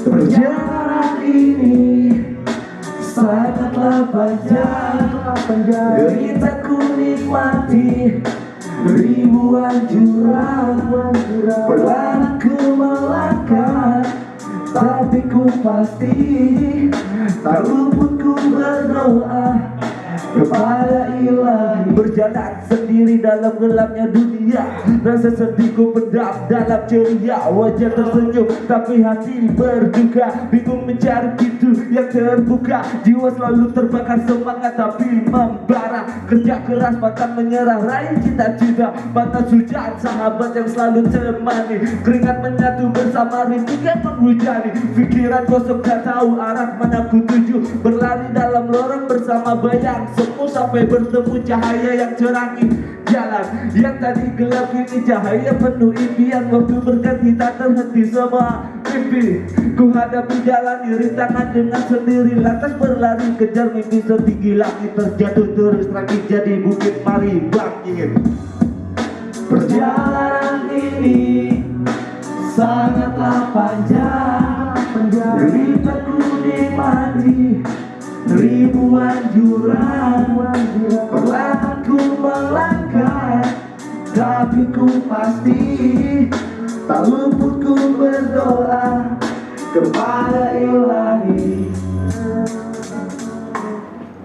Perjalanan ini sangatlah panjang, deritaku nikmati ribuan jurang, perlahan ku melangkah, tapi ku pasti tak luput ku berdoa kepada ilahi. Berjalan sendiri dalam gelapnya dunia, rasa sedihku pendam dalam ceria. Wajah tersenyum tapi hati berduka, bingung mencari pintu yang terbuka. Jiwa selalu terbakar semangat tapi membara, kerja keras pantang menyerah, raih cita-cita. Mata hujan sahabat yang selalu temani, keringat menyatu bersama rindu yang menghujani. Pikiran kosong tak tahu arah mana ku tuju, berlari dalam lorong bersama bayang semu sampai bertemu cahaya yang cerangi jalan yang tadi gelap ini cahaya penuh impian. Waktu berganti tak terhenti semua mimpi ku hadapi jalan rintangan dengan sendiri, lantas berlari kejar mimpi setinggi langit, terjatuh terus lagi jadi bukit mari bangkit. Perjalanan ini sangatlah panjang, deritaku nikmati ribuan jurang, perlahan ku melangkah, tapi ku pasti tak luput ku berdoa kepada ilahi.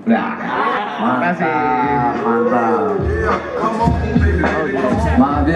Nah, makasih. Mantap. Maaf ya.